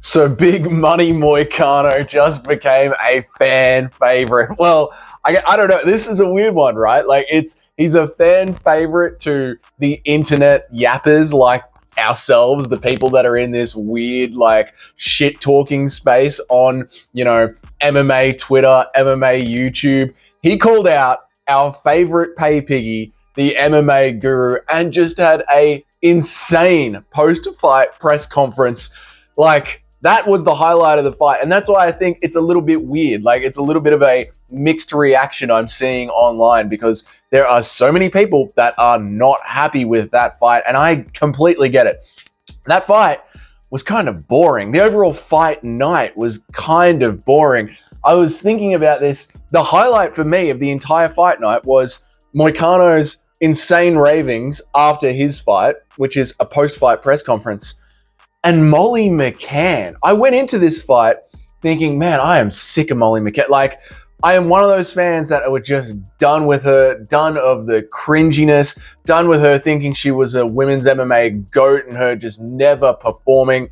So Big Money Moicano just became a fan favorite. Well, I don't know. This is a weird one, right? Like he's a fan favorite to the internet yappers like ourselves, the people that are in this weird like shit talking space on, MMA Twitter, MMA YouTube. He called out our favorite pay piggy, the MMA guru, and just had a insane post-fight press conference. Like, that was the highlight of the fight. And that's why I think it's a little bit weird. Like, it's a little bit of a mixed reaction I'm seeing online because there are so many people that are not happy with that fight. And I completely get it. That fight was kind of boring. The overall fight night was kind of boring. I was thinking about this. The highlight for me of the entire fight night was Moicano's insane ravings after his fight, which is a post-fight press conference. And Molly McCann. I went into this fight thinking, man, I am sick of Molly McCann. Like, I am one of those fans that were just done with her, done of the cringiness, done with her thinking she was a women's MMA GOAT and her just never performing.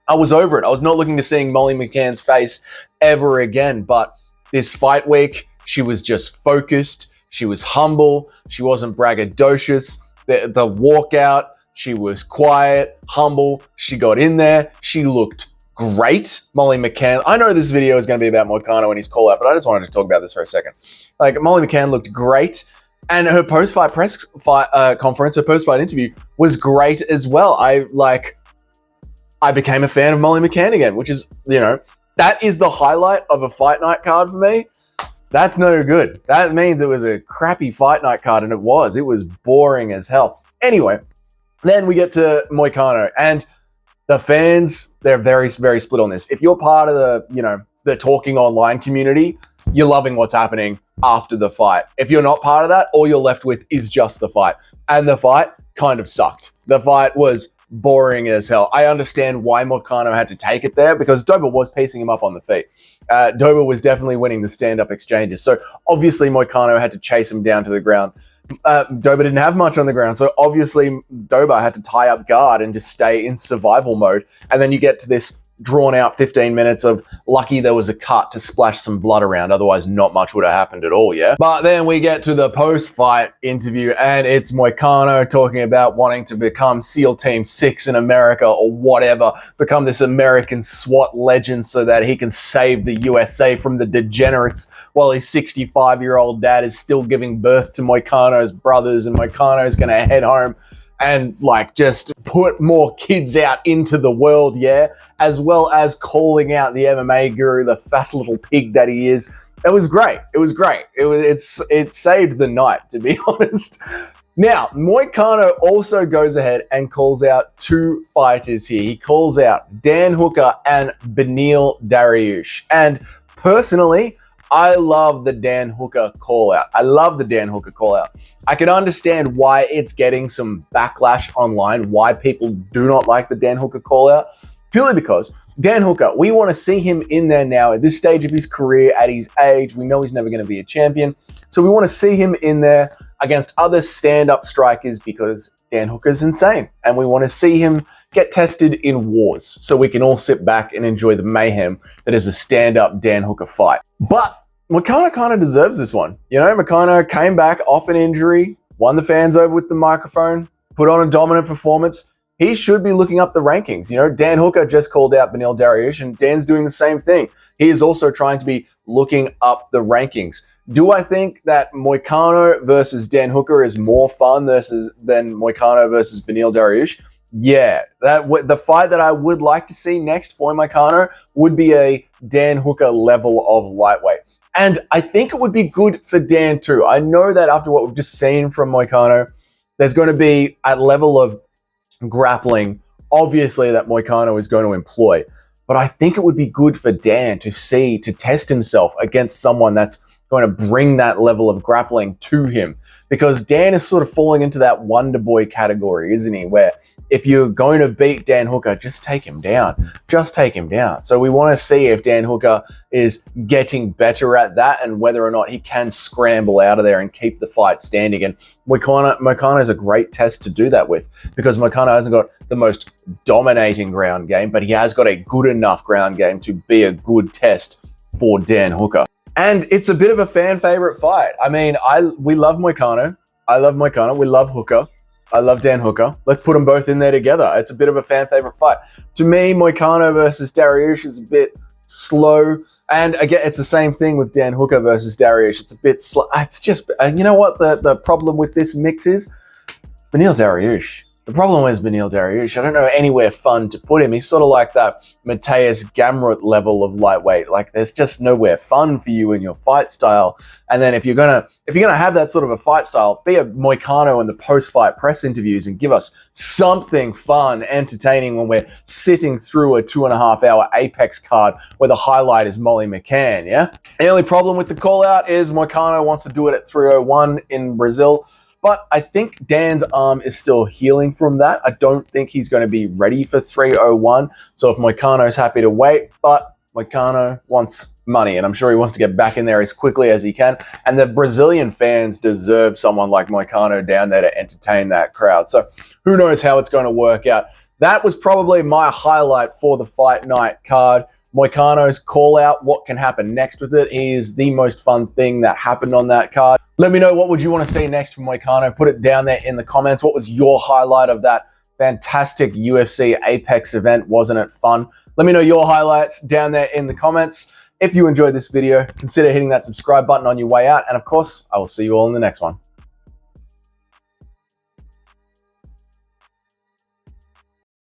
I was over it. I was not looking to seeing Molly McCann's face ever again. But this fight week, she was just focused. She was humble. She wasn't braggadocious. The walkout, she was quiet, humble. She got in there. She looked great. Molly McCann. I know this video is going to be about Moicano and his call out, but I just wanted to talk about this for a second. Like, Molly McCann looked great. And her post-fight press conference, her post-fight interview was great as well. I became a fan of Molly McCann again, which is, that is the highlight of a fight night card for me. That's no good. That means it was a crappy fight night card, and it was. It was boring as hell. Anyway, then we get to Moicano, and the fans, they're very, very split on this. If you're part of the talking online community, you're loving what's happening after the fight. If you're not part of that, all you're left with is just the fight. And the fight kind of sucked. The fight was boring as hell. I understand why Moicano had to take it there because Dober was piecing him up on the feet. Dober was definitely winning the stand-up exchanges. So obviously Moicano had to chase him down to the ground. Dober didn't have much on the ground, so obviously Dober had to tie up guard and just stay in survival mode. And then you get to this drawn out 15 minutes of lucky there was a cut to splash some blood around, otherwise not much would have happened at all, yeah? But then we get to the post-fight interview and it's Moicano talking about wanting to become SEAL Team 6 in America or whatever, become this American SWAT legend so that he can save the USA from the degenerates while his 65-year-old dad is still giving birth to Moicano's brothers, and Moicano's gonna head home and just put more kids out into the world, yeah, as well as calling out the MMA guru, the fat little pig that he is. It was great. It was great. It saved the night, to be honest. Now, Moicano also goes ahead and calls out two fighters here. He calls out Dan Hooker and Beneil Dariush. And personally, I love the Dan Hooker call out. I can understand why it's getting some backlash online, why people do not like the Dan Hooker call out, purely because Dan Hooker, we want to see him in there now at this stage of his career, at his age. We know he's never going to be a champion. So we want to see him in there against other stand-up strikers because Dan Hooker's insane. And we want to see him get tested in wars so we can all sit back and enjoy the mayhem that is a stand-up Dan Hooker fight. But Moicano kind of deserves this one. Moicano came back off an injury, won the fans over with the microphone, put on a dominant performance. He should be looking up the rankings. Dan Hooker just called out Beneil Dariush, and Dan's doing the same thing. He is also trying to be looking up the rankings. Do I think that Moicano versus Dan Hooker is more fun than Moicano versus Beneil Dariush? Yeah, the fight that I would like to see next for Moicano would be a Dan Hooker level of lightweight. And I think it would be good for Dan too. I know that after what we've just seen from Moicano, there's going to be a level of grappling, obviously, that Moicano is going to employ. But I think it would be good for Dan to test himself against someone that's going to bring that level of grappling to him. Because Dan is sort of falling into that wonder boy category, isn't he? Where if you're going to beat Dan Hooker, just take him down. Just take him down. So we want to see if Dan Hooker is getting better at that and whether or not he can scramble out of there and keep the fight standing. And moicano is a great test to do that with, because moicano hasn't got the most dominating ground game, but he has got a good enough ground game to be a good test for Dan Hooker. And it's a bit of a fan favorite fight. I mean, we love moicano. I love moicano. We love Hooker. I love Dan Hooker. Let's put them both in there together. It's a bit of a fan favorite fight. To me, moicano versus Dariush is a bit slow. And again, it's the same thing with Dan Hooker versus Dariush. It's a bit slow. It's just, you know what the problem with this mix is? Beneil Dariush. The problem is Beneil Dariush. I don't know anywhere fun to put him. He's sort of like that Mateus Gamrot level of lightweight. Like, there's just nowhere fun for you in your fight style. And then if you're gonna have that sort of a fight style, be a moicano in the post-fight press interviews and give us something fun, entertaining when we're sitting through a 2.5-hour Apex card where the highlight is Molly McCann. Yeah. The only problem with the call out is moicano wants to do it at 301 in Brazil. But I think Dan's arm is still healing from that. I don't think he's going to be ready for 301. So if Moicano's happy to wait, but Moicano wants money, and I'm sure he wants to get back in there as quickly as he can. And the Brazilian fans deserve someone like Moicano down there to entertain that crowd. So who knows how it's going to work out. That was probably my highlight for the fight night card. Moicano's call out, what can happen next with it. He is the most fun thing that happened on that card. Let me know, what would you want to see next from Moicano? Put it down there in the comments. What was your highlight of that fantastic UFC Apex event? Wasn't it fun? Let me know your highlights down there in the comments. If you enjoyed this video, consider hitting that subscribe button on your way out. And of course, I will see you all in the next one.